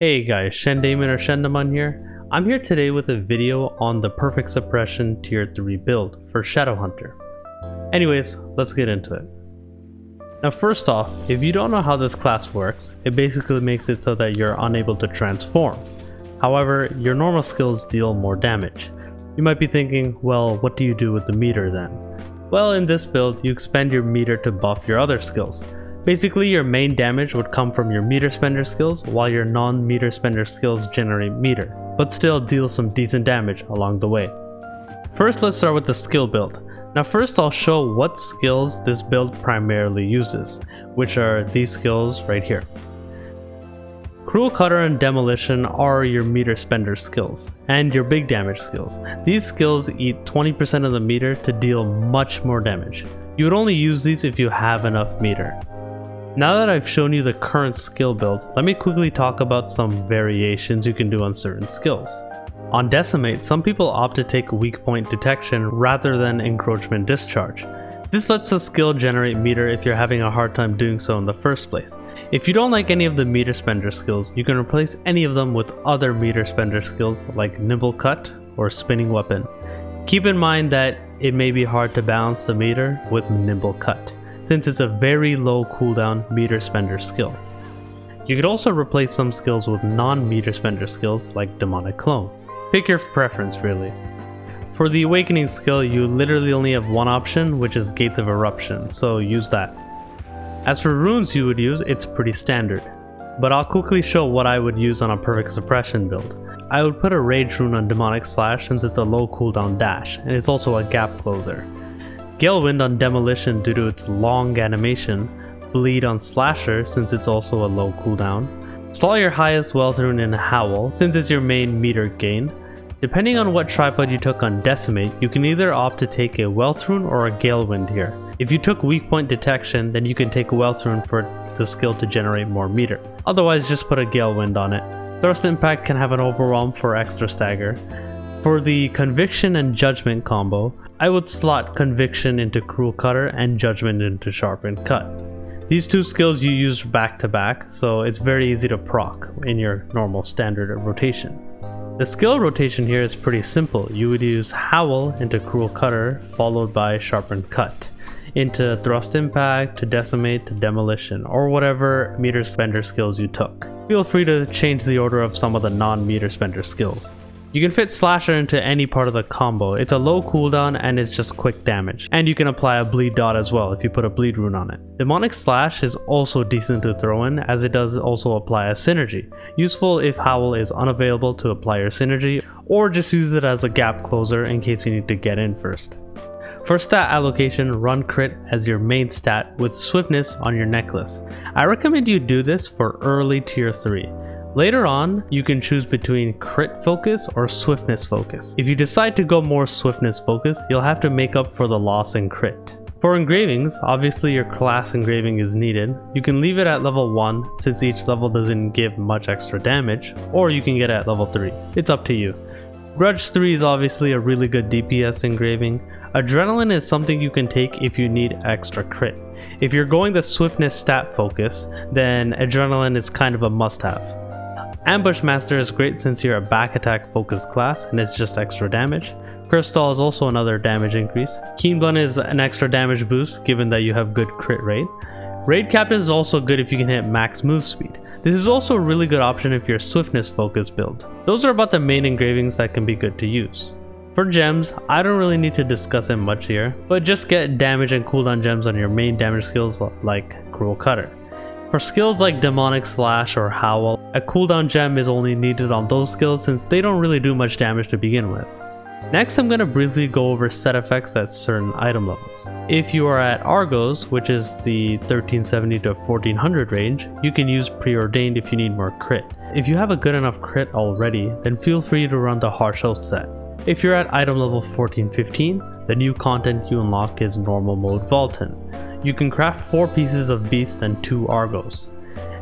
Hey guys, Shendaman or Shendaman here. I'm here today with a video on the Perfect Suppression Tier 3 build for Shadowhunter. Anyways, let's get into it. Now first off, if you don't know how this class works, it basically makes it so that you're unable to transform. However, your normal skills deal more damage. You might be thinking, well, what do you do with the meter then? Well, in this build, you expend your meter to buff your other skills. Basically, your main damage would come from your meter spender skills, while your non-meter spender skills generate meter, but still deal some decent damage along the way. First, let's start with the skill build. Now first I'll show what skills this build primarily uses, which are these skills right here. Cruel Cutter and Demolition are your meter spender skills, and your big damage skills. These skills eat 20% of the meter to deal much more damage. You would only use these if you have enough meter. Now that I've shown you the current skill build, let me quickly talk about some variations you can do on certain skills. On Decimate, some people opt to take weak point detection rather than encroachment discharge. This lets the skill generate meter if you're having a hard time doing so in the first place. If you don't like any of the meter spender skills, you can replace any of them with other meter spender skills like Nimble Cut or Spinning Weapon. Keep in mind that it may be hard to balance the meter with Nimble Cut, since it's a very low cooldown meter spender skill. You could also replace some skills with non-meter spender skills like Demonic Clone. Pick your preference really. For the Awakening skill, you literally only have one option, which is Gates of Eruption, so use that. As for runes you would use, it's pretty standard, but I'll quickly show what I would use on a Perfect Suppression build. I would put a Rage rune on Demonic Slash since it's a low cooldown dash, and it's also a gap closer. Galewind on Demolition due to its long animation, Bleed on Slasher since it's also a low cooldown, Stall your highest wealth rune in Howl since it's your main meter gain. Depending on what tripod you took on Decimate, you can either opt to take a wealth rune or a Galewind here. If you took weak point detection, then you can take a wealth rune for the skill to generate more meter. Otherwise, just put a Galewind on it. Thrust Impact can have an overwhelm for extra stagger. For the Conviction and Judgment combo, I would slot Conviction into Cruel Cutter and Judgment into Sharpened Cut. These two skills you use back to back, so it's very easy to proc in your normal standard rotation. The skill rotation here is pretty simple. You would use Howl into Cruel Cutter, followed by Sharpened Cut, into Thrust Impact, to Decimate, to Demolition, or whatever meter spender skills you took. Feel free to change the order of some of the non-meter spender skills. You can fit Slasher into any part of the combo. It's a low cooldown and it's just quick damage. And you can apply a bleed dot as well if you put a bleed rune on it. Demonic Slash is also decent to throw in, as it does also apply a synergy. Useful if Howl is unavailable to apply your synergy, or just use it as a gap closer in case you need to get in first. For stat allocation, run crit as your main stat with swiftness on your necklace. I recommend you do this for early tier 3. Later on, you can choose between crit focus or swiftness focus. If you decide to go more swiftness focus, you'll have to make up for the loss in crit. For engravings, obviously your class engraving is needed. You can leave it at level 1 since each level doesn't give much extra damage, or you can get it at level 3. It's up to you. Grudge 3 is obviously a really good DPS engraving. Adrenaline is something you can take if you need extra crit. If you're going the swiftness stat focus, then Adrenaline is kind of a must-have. Ambush Master is great since you're a back attack focused class and it's just extra damage. Curse Stall is also another damage increase. Keen Blunt is an extra damage boost given that you have good crit rate. Raid Captain is also good if you can hit max move speed. This is also a really good option if you're swiftness focused build. Those are about the main engravings that can be good to use. For gems, I don't really need to discuss it much here, but just get damage and cooldown gems on your main damage skills like Cruel Cutter. For skills like Demonic Slash or Howl, a cooldown gem is only needed on those skills since they don't really do much damage to begin with. Next, I'm going to briefly go over set effects at certain item levels. If you are at Argos, which is the 1370 to 1400 range, you can use Preordained if you need more crit. If you have a good enough crit already, then feel free to run the Harsh Oath set. If you're at item level 1415, the new content you unlock is Normal Mode Vaultin. You can craft 4 pieces of Beast and 2 Argos.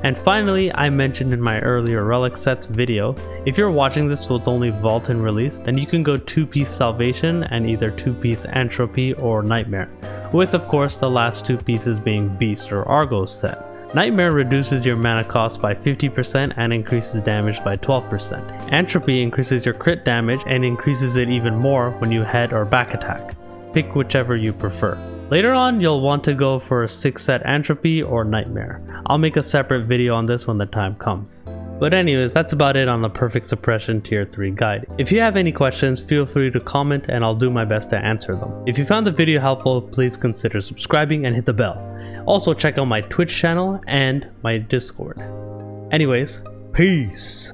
And finally, I mentioned in my earlier Relic Sets video, if you're watching this with only Vaultin released, then you can go 2-piece Salvation and either 2-piece Entropy or Nightmare, with of course the last 2 pieces being Beast or Argos set. Nightmare reduces your mana cost by 50% and increases damage by 12%. Entropy increases your crit damage and increases it even more when you head or back attack. Pick whichever you prefer. Later on, you'll want to go for a 6-set Entropy or Nightmare. I'll make a separate video on this when the time comes. But anyways, that's about it on the Perfect Suppression Tier 3 guide. If you have any questions, feel free to comment and I'll do my best to answer them. If you found the video helpful, please consider subscribing and hit the bell. Also check out my Twitch channel and my Discord. Anyways, peace!